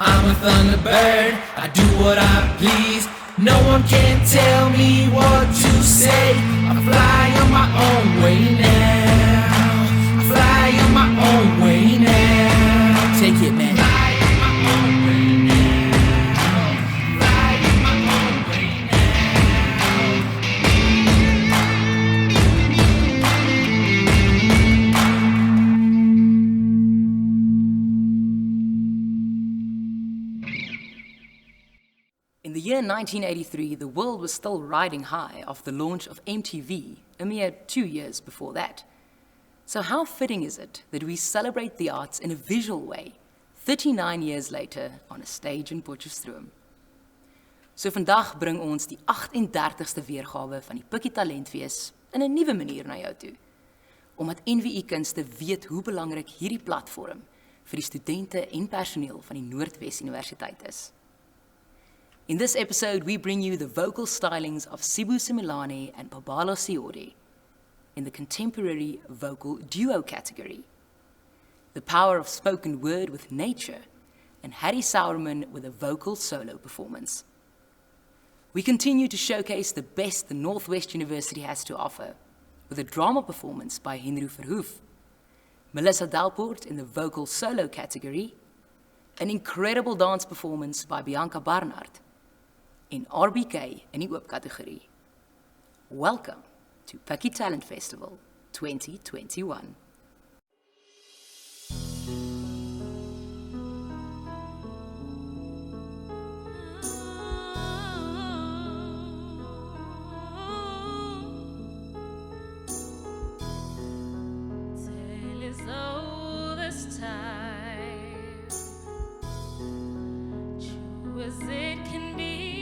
I'm a thunderbird, I do what I please. No one can tell me what to say. I fly on my own way now. I fly on my own way now. Take it, man. Fly on my own way now. Fly on my own way now. In the year 1983, the world was still riding high off the launch of MTV, a mere 2 years before that. So how fitting is it that we celebrate the arts in a visual way, 39 years later on a stage in Potchefstroom? So vandag bring ons die 38ste weergawe van die Pukki Talentfees in 'n nuwe manier na jou toe. Omdat NWU Kunste weet hoe belangrik hierdie platform vir die studente en personeel van die Noordwes-universiteit is. In this episode, we bring you the vocal stylings of Sibu Similane and Babalo Siori in the contemporary vocal duo category, the power of spoken word with nature, and Harry Sauerman with a vocal solo performance. We continue to showcase the best the Northwest University has to offer, with a drama performance by Henry Verhoef, Melissa Dalpoort in the vocal solo category, an incredible dance performance by Bianca Barnard, in RBK in die oop kategorie. Welcome to Pukki Talent Festival 2021. Tale as old as time, true as it can be.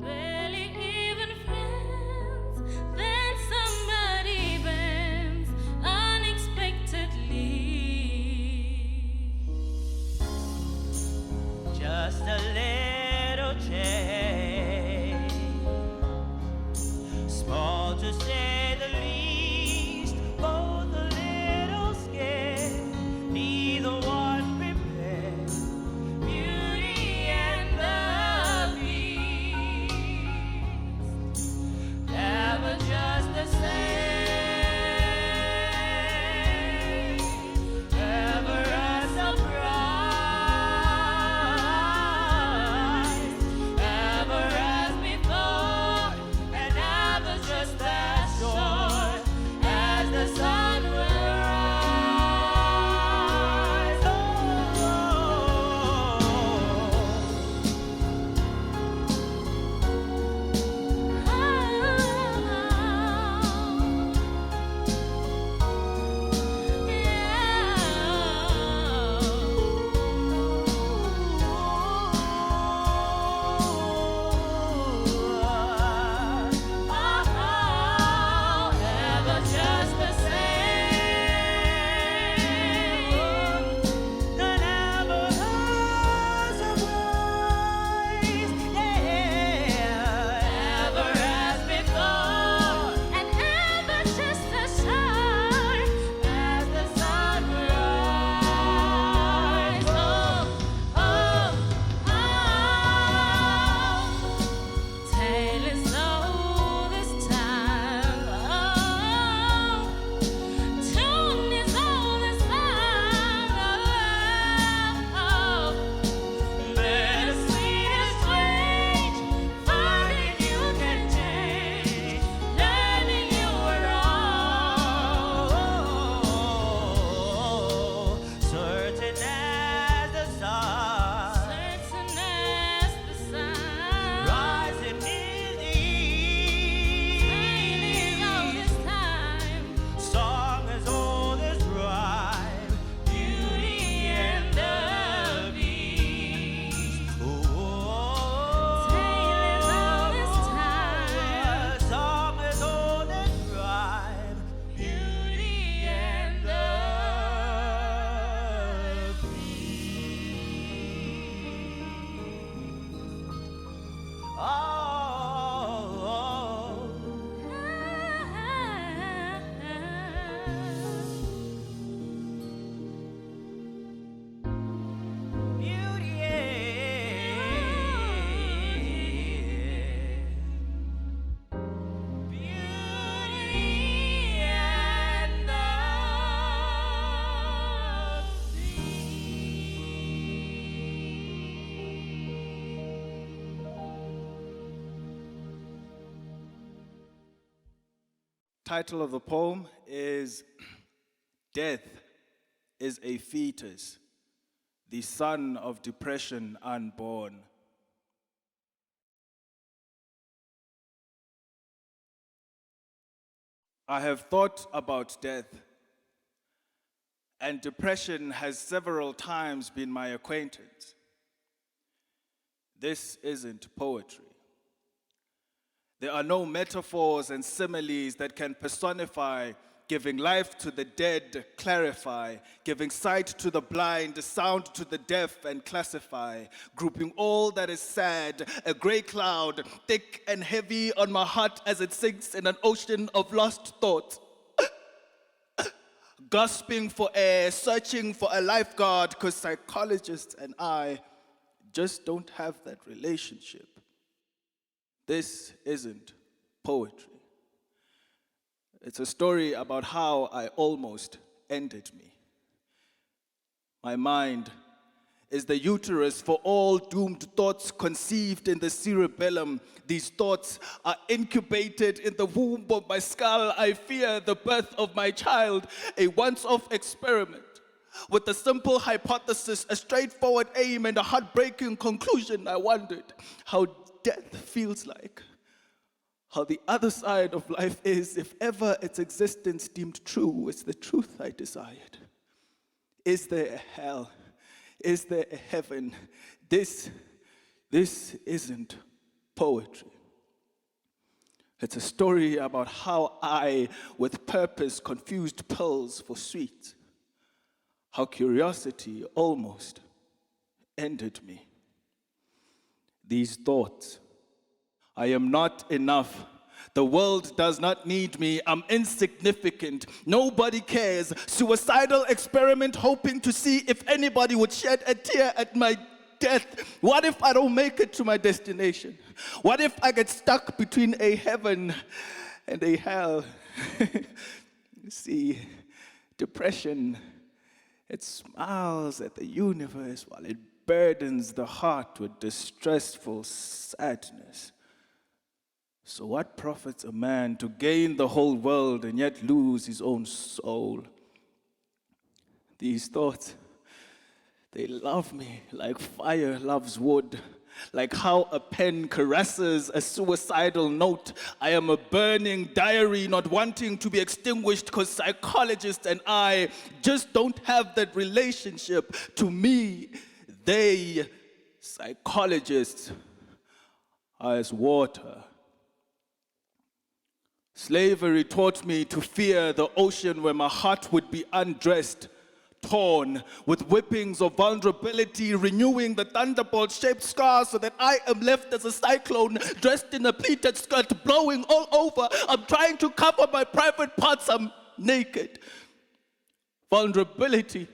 Barely even friends, then somebody bends unexpectedly. Just a little change, small to say the least, both a little scared, neither one prepared. Beauty and the Beast, never just the same, ever a surprise. Title of the poem is Death is a Fetus, the Son of Depression Unborn. I have thought about death, and depression has several times been my acquaintance. This isn't poetry. There are no metaphors and similes that can personify, giving life to the dead, clarify, giving sight to the blind, sound to the deaf, and classify, grouping all that is sad, a gray cloud, thick and heavy on my heart as it sinks in an ocean of lost thoughts. Gasping for air, searching for a lifeguard, because psychologists and I just don't have that relationship. This isn't poetry. It's a story about how I almost ended me. My mind is the uterus for all doomed thoughts conceived in the cerebellum. These thoughts are incubated in the womb of my skull. I fear the birth of my child, a once-off experiment with a simple hypothesis, a straightforward aim, and a heartbreaking conclusion. I wondered how death feels like, how the other side of life is, if ever its existence deemed true. It's the truth I desired. Is there a hell? Is there a heaven? This isn't poetry. It's a story about how I, with purpose, confused pills for sweet. How curiosity almost ended me. These thoughts: I am not enough. The world does not need me. I'm insignificant. Nobody cares. Suicidal experiment hoping to see if anybody would shed a tear at my death. What if I don't make it to my destination? What if I get stuck between a heaven and a hell? See, depression, it smiles at the universe while it burdens the heart with distressful sadness. So what profits a man to gain the whole world and yet lose his own soul? These thoughts, they love me like fire loves wood, like how a pen caresses a suicidal note. I am a burning diary not wanting to be extinguished because psychologists and I just don't have that relationship. To me, they, psychologists, are as water. Slavery taught me to fear the ocean where my heart would be undressed, torn with whippings of vulnerability, renewing the thunderbolt-shaped scars so that I am left as a cyclone, dressed in a pleated skirt, blowing all over. I'm trying to cover my private parts. I'm naked. Vulnerability.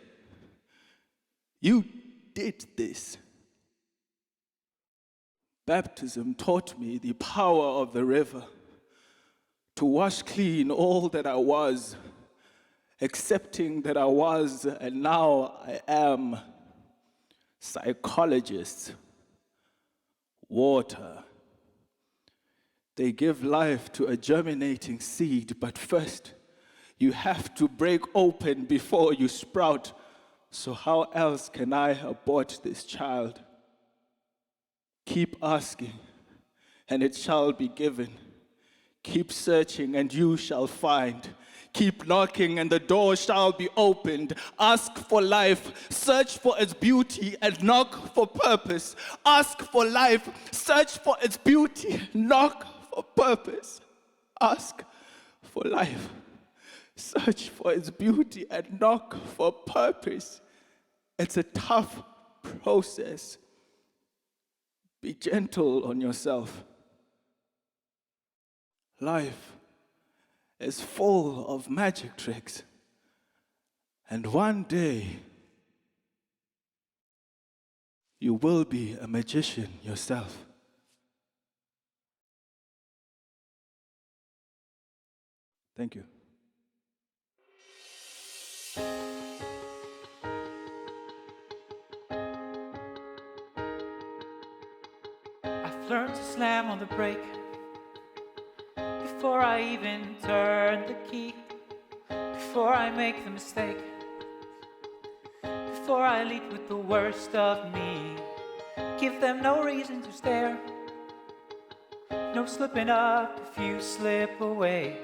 You did this. Baptism taught me the power of the river, to wash clean all that I was, accepting that I was and now I am. Psychologists, water. They give life to a germinating seed, but first you have to break open before you sprout. So how else can I abort this child? Keep asking, and it shall be given. Keep searching, and you shall find. Keep knocking, and the door shall be opened. Ask for life, search for its beauty, and knock for purpose. Ask for life, search for its beauty, knock for purpose. Ask for life, search for its beauty, and knock for purpose. It's a tough process. Be gentle on yourself. Life is full of magic tricks, and one day you will be a magician yourself. Thank you. I've learned to slam on the brake before I even turn the key, before I make the mistake, before I lead with the worst of me. Give them no reason to stare, no slipping up if you slip away.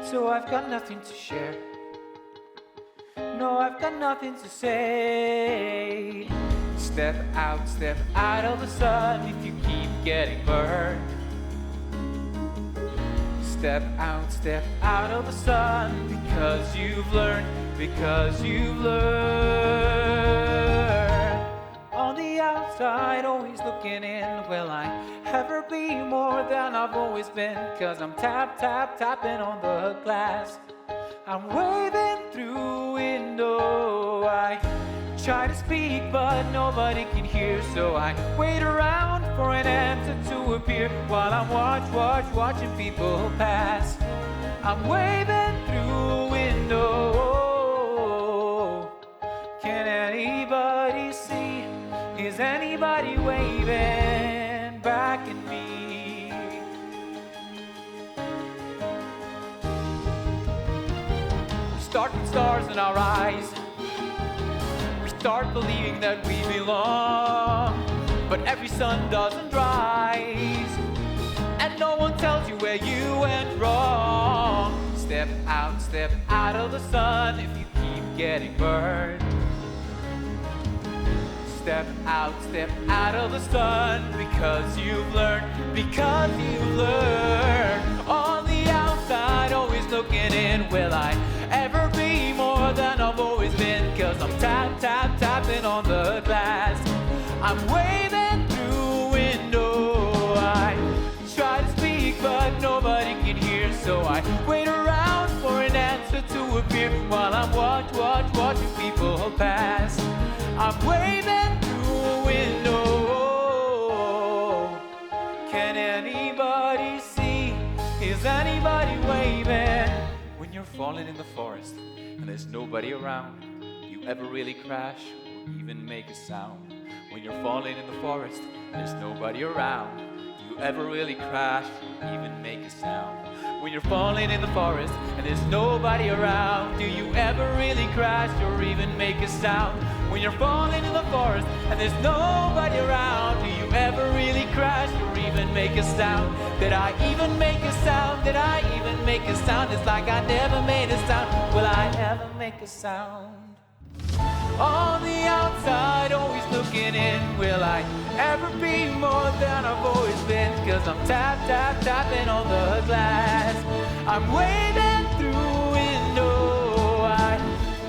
So I've got nothing to share, no, I've got nothing to say. Step out of the sun if you keep getting burned. Step out of the sun because you've learned, On the outside, always looking in, will I ever be more than I've always been? Cause I'm tapping on the glass, I'm waving through window. I try to speak but nobody can hear, so I wait around for an answer to appear while I'm watching people pass. I'm waving through window. Can anybody see? Is anybody waving back at me? We start with stars in our eyes, start believing that we belong, but every sun doesn't rise, and no one tells you where you went wrong. Step out of the sun if you keep getting burned. Step out of the sun because you've learned, On the outside, always looking in, will I ever be more than I've always been? Cause I'm tapping on the glass, I'm waving through window. I try to speak but nobody can hear, so I wait around for an answer to appear while I'm watching people pass. I'm waving through window. Can anybody see? Is anybody waving? When you're falling in the forest and there's nobody around, do you ever really crash or even make a sound? When you're falling in the forest and there's nobody around, do you ever really crash or even make a sound? When you're falling in the forest and there's nobody around, do you ever really crash or even make a sound? When you're falling in the forest and there's nobody around, do you ever really crash or even make a sound? Did I even make a sound? Did I even make a sound? It's like I never made a sound. Will I ever make a sound? On the outside, always looking in, will I ever be more than I've always been? Cause I'm tapping on the glass, I'm waving through window. I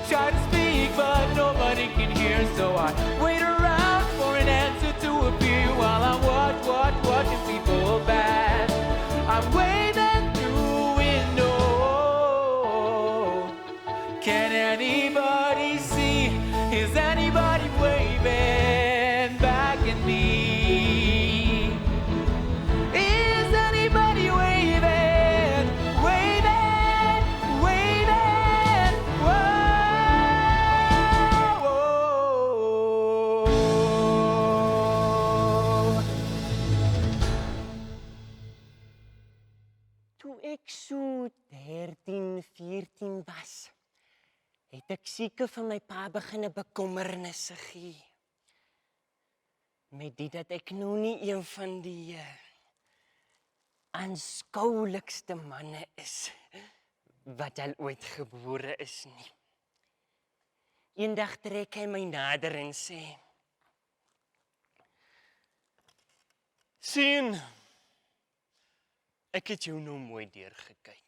try to speak but nobody can hear, so I wait around for an answer to appear while I'm watching people pass. I'm waving through window. Can anybody see? Is anybody waving back at me? Is anybody waving? Whoa. Toe ek so 13, 14 was, het ek seker van my pa begin bekommernisse gee. Met dit dat ek nou nie een van die aanskoulikste manne is wat al ooit gebore is nie. Eendag trek hy my nader en sê: "Sien, ek het jou nou mooi deurgekyk.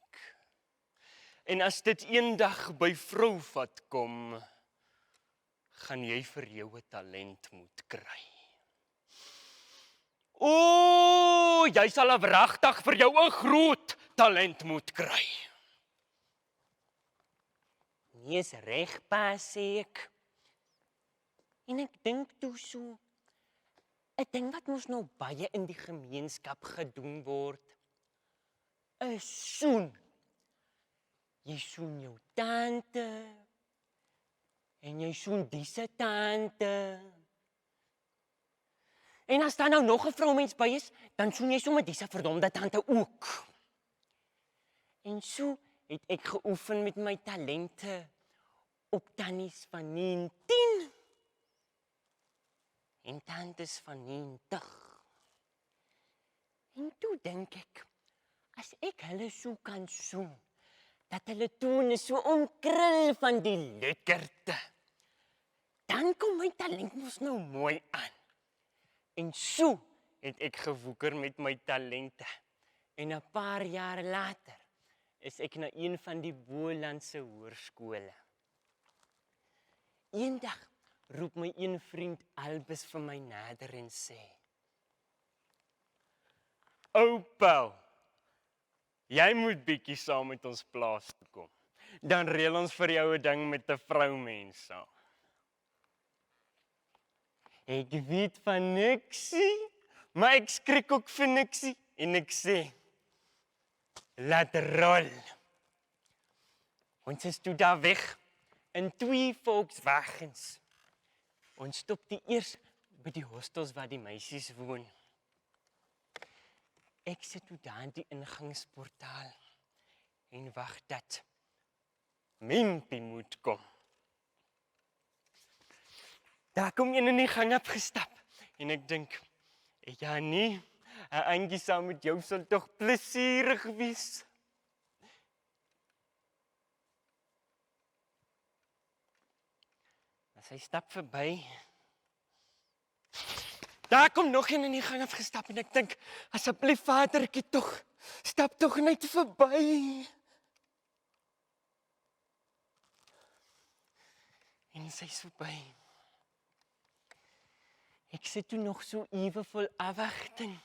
En as dit eendag by vrouvat kom, gaan jy vir jou 'n talent moet kry. O, jy sal wragtig vir jou 'n groot talent moet kry." "Nee, is reg, pa," sê ek. En ek dink toe so, 'n ding wat mos nou baie in die gemeenskap gedoen word, 'n soen. Jy soen jou tante, en jy soen die se tante. En as daar nou nog 'n vroumens by is, dan soen jy sommer die se verdomde tante ook. En so het ek geoefen met my talente op tannies van 19 en tantes van 90. En toe dink ek, as ek hulle so kan soen, dat hulle tone so omkrul van die lekkerte, dan kom my talent mos nou mooi aan. En so het ek gewoeker met my talente. En 'n paar jaar later is ek na een van die Bolandse hoërskole. Eendag roep my een vriend Albus vir my nader en sê: "Ou Paul, jy moet bietjie saam met ons plaas toe kom. Dan reël ons vir jou 'n ding met 'n vroumens saam." Ek weet van niksie, maar ek skrik ook vir niksie en ek sê: "Laat rol." Ons is toe daar weg in 2 Volkswagens. Ons stop die eers by die hostels waar die meisies woon. Ek sit toe daar in die ingangsportaal en wag dat Mimpie moet kom. Daar kom een in die gang opgestap en ek dink, ja nee, 'n aandjie saam met jou sal tog plesierig wees. As hy stap verby, daar kom nog een in die gang afgestap en ek dink, asseblief vadertjie tog, stap tog net verby. En sy is verby. Ek sit toe nog so ewe vol afwagting.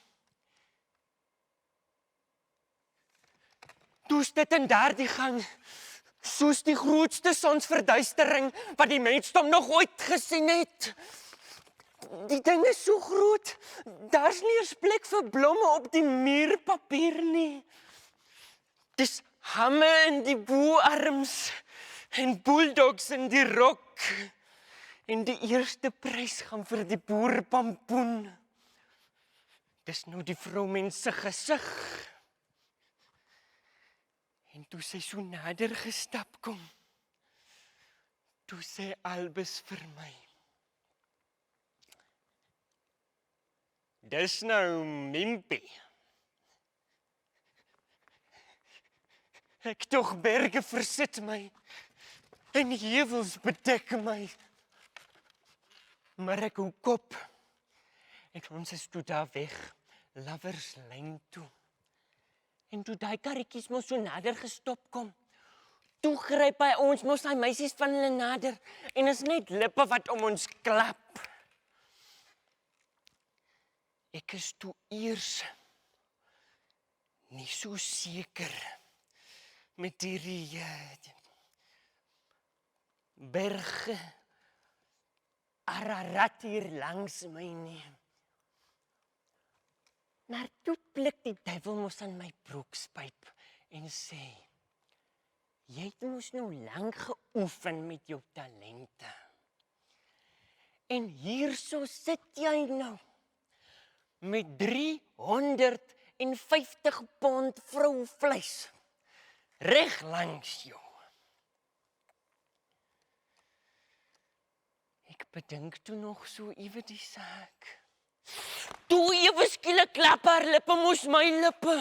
Toe sit in daardie gang, soos die grootste sonsverduistering wat die mensdom nog ooit gesien het. Die ding is so groot, daar's nie eens plek vir blomme op die muurpapier nie. Dis hamme in die boarms en bulldogs in die rok. En die eerste prys gaan vir die boerpampoen. Dis nou die vroumens se gesig. En toe sy so nader gestap kom, toe sê Albus vir my: "Dis nou Mimpie." Ek tog berge versit my en heuwels bedek my. Maar ek hou kop. En ons is toe daar weg, Loverslyn toe. En toe daai karretjies mos so nader gestop kom, toe gryp hy ons mos daai meisies van hulle nader en is net lippe wat om ons klap. Ek is toe eers nie so seker met hierdie berge Ararat hier langs my nie. Maar toe pluk die duiwel mos aan my broekspyp en sê: "Jy het mos nou lank geoefen met jou talente. En hierso sit jy nou met 350 pond vrouvleis reg langs jou." Ek bedink toe nog so ewe die saak. Toe ewe skielik klap haar lippe mos my lippe.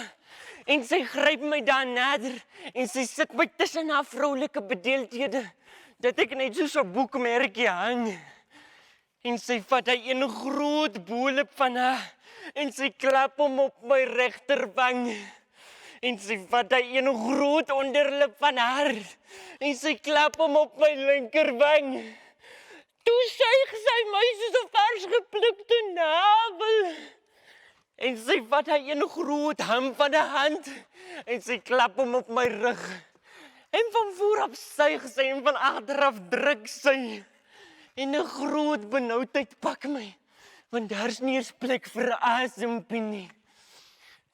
En sy gryp my dan nader en sy sit my tussen haar vroulike bedeeldhede, dat ek net soos 'n boekmerkie hang. En sy vat hy een groot bolip van haar en sy klap hom op my regterwang. En sy vat hy een groot onderlip van haar en sy klap hom op my linkerwang. Toe suig sy my soos 'n vars geplukte navel. En sy vat hy een groot ham van 'n hand en sy klap hom op my rug. En van vooraf suig sy en van agteraf druk sy. En 'n groot benoudheid pak my, want daar's nie eens plek vir 'n asempie nie.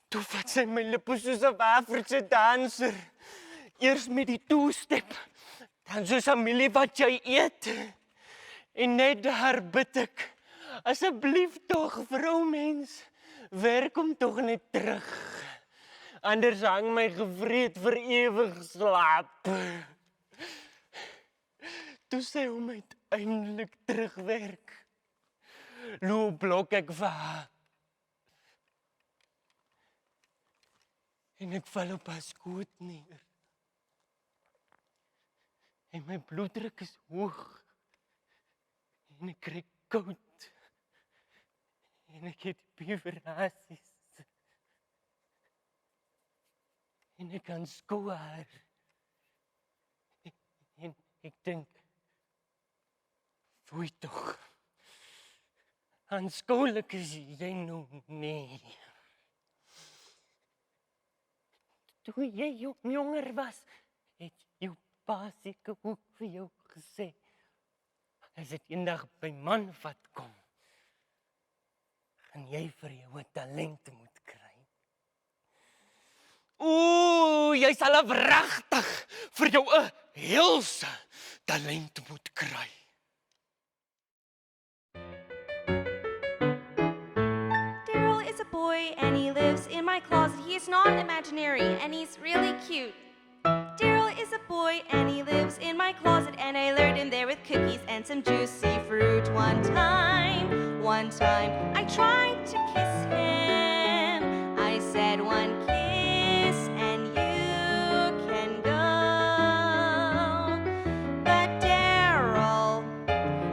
Toe vat sy my lippe soos 'n Afrikaanse danser. Eers met die two-step, dan soos 'n mielie wat jy eet. En net daar bid ek, asseblief tog, vroumens, werk hom tog net terug. Anders hang my gevreed vir ewig slaap. Toe sy hom uiteindelik terugwerk. Loop blok ek vir haar. En ek val op haar skoot neer. En my bloeddruk is hoog. En ek kry koud. En ek het beverasies. En ek aanskou haar. En ek dink, foei toch. Aanskoulik is jy nou nie. Toe jy jonger was, het jou pa seker ook vir jou gesê, as dit eendag by man vat kom, gaan jy vir jou 'n talent moet kry. Jy sal wragtig vir jou 'n heelse talent moet kry. Daryl is a boy and he lives in my closet. He is not imaginary and he's really cute. Daryl is a boy and he lives in my closet, and I lured him there with cookies and some juicy fruit. One time, I tried to kiss him. I said, one kiss and you can go. But Daryl,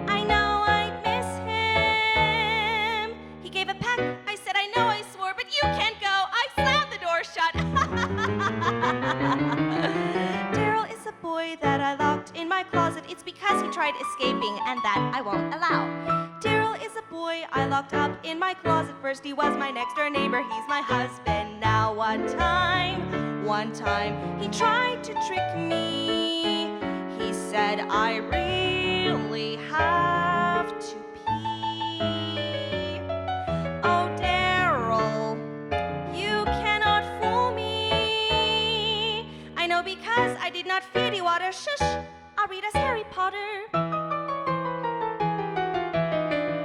I know I'd miss him. He gave a peck. I said, I know I swore, but you can't go. I slammed the door shut. Daryl is a boy that I locked in my closet. It's because he tried escaping, and that I won't allow. Daryl is a boy I locked up in my closet. First he was my next door neighbor, he's my husband now. One time, he tried to trick me. He said, I really have to pee. Oh, Daryl, you cannot fool me. I know because I did not fear the water. Shush, I'll read us Harry Potter.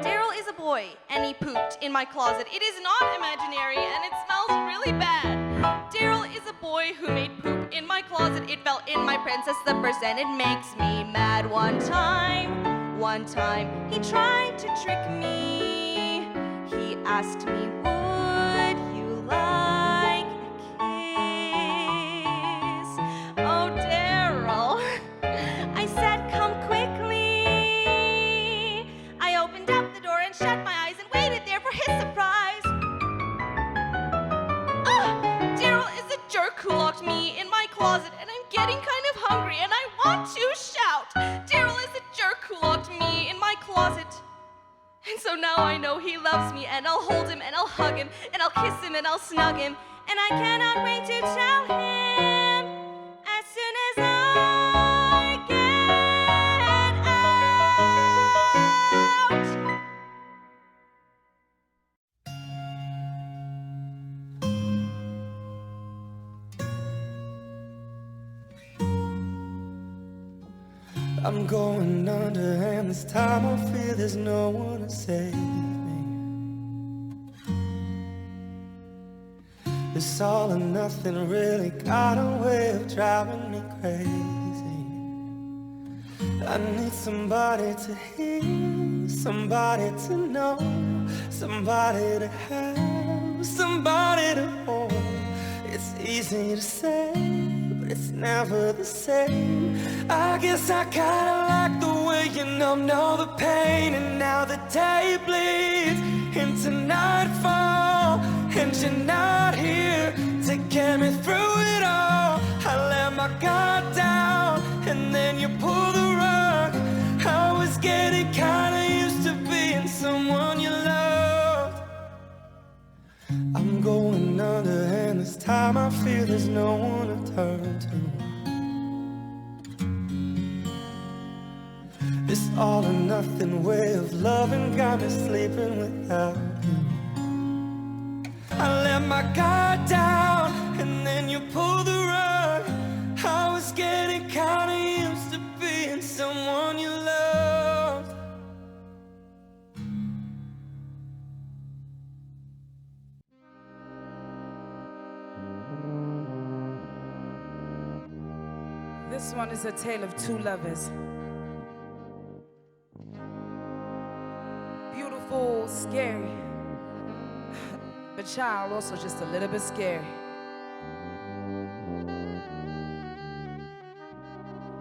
Daryl is a boy and he pooped in my closet. It is not imaginary and it smells really bad. Daryl is a boy who made poop in my closet. It fell in my princess slippers and it makes me mad. One time, he tried to trick me. He asked me, would you like a kiss? Oh, Daryl, I said, come quickly. I opened up the door and shut my eyes and waited there for his surprise. Daryl is a jerk who locked me in my closet, and I'm getting kind of hungry and I want to shout. Daryl is a jerk who locked me in my closet. And so now I know he loves me, and I'll hold him and I'll hug him and I'll kiss him and I'll snug him. And I cannot wait to tell him as soon as I get out. I'm going under, and this time I feel there's no one to save me. This all or nothing really got a way of driving me crazy. I need somebody to hear, somebody to know, somebody to have, somebody to hold. It's easy to say, but it's never the same. I guess I kinda like the way you numb all the pain, and now the day bleeds into nightfall, and you're not here to get me through it all. I let my guard down, and then you pull the rug. I was getting kinda used to being someone you loved. I'm going under, and this time I feel there's no one to turn to. This all or nothing way of loving got me sleeping without you. I let my guard down, and then you pull the rug. I was getting kinda used to being someone you loved. This one is a tale of two lovers. Beautiful, scary, but child, also just a little bit scary.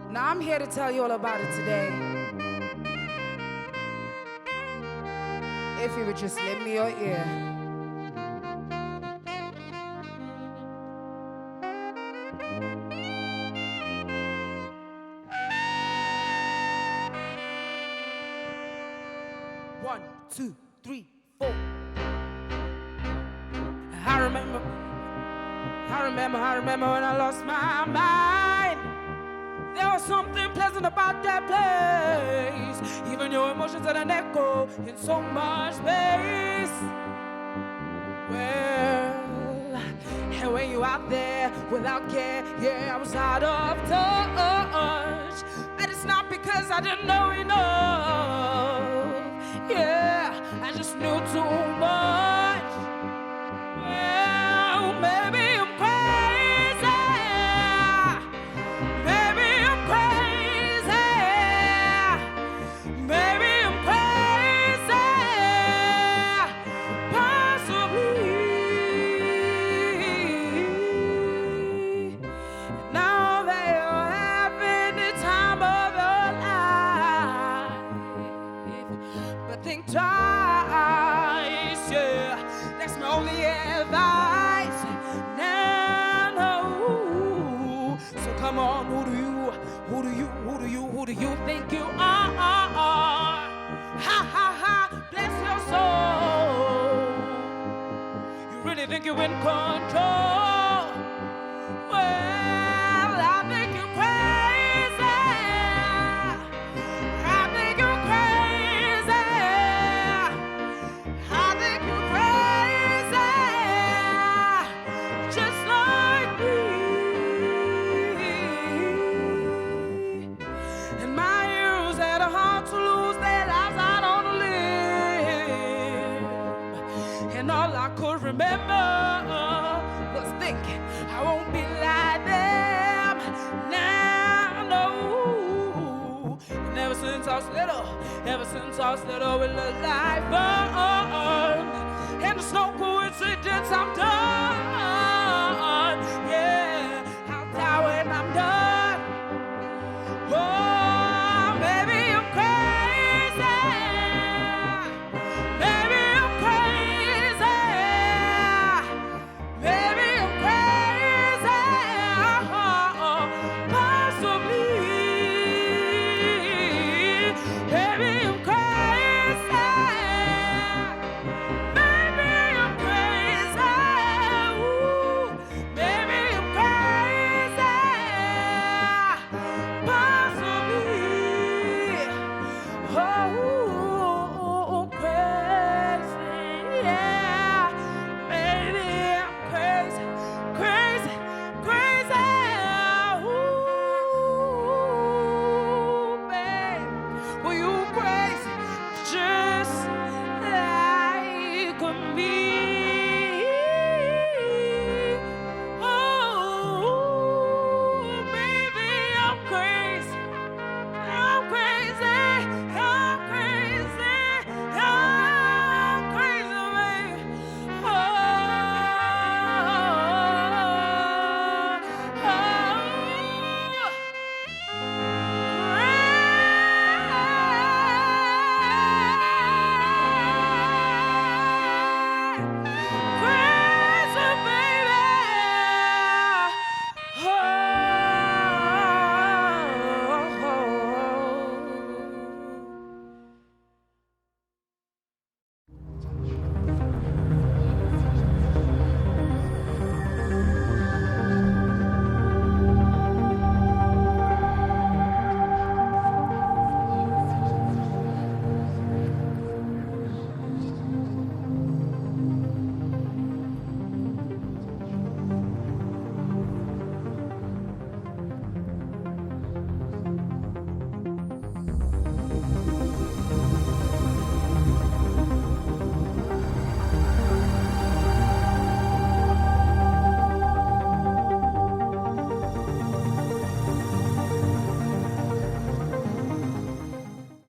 Now I'm here to tell you all about it today. If you would just lend me your ear. One, two, three, four. I remember when I lost my mind. There was something pleasant about that place. Even your emotions had an echo in so much space. Well, and when you out there without care, yeah, I was out of touch. And it's not because I didn't know enough. Yeah, I just knew too much. Well, maybe I'm crazy. Maybe I'm crazy. Maybe I'm crazy. Possibly. Now that you're having the time of your life, but think twice, yeah. That's my only advice. Now, no. So come on, who do you think you are? Ha ha ha, bless your soul. You really think you're in control? Well, I think you're crazy. I think you're crazy. I think you're crazy. Just like me. And my heroes had a heart to lose their lives out on a limb. And all I could remember was thinking I won't be like them. Now, no. And ever since I was little, we look like fun. And it's no coincidence I'm done.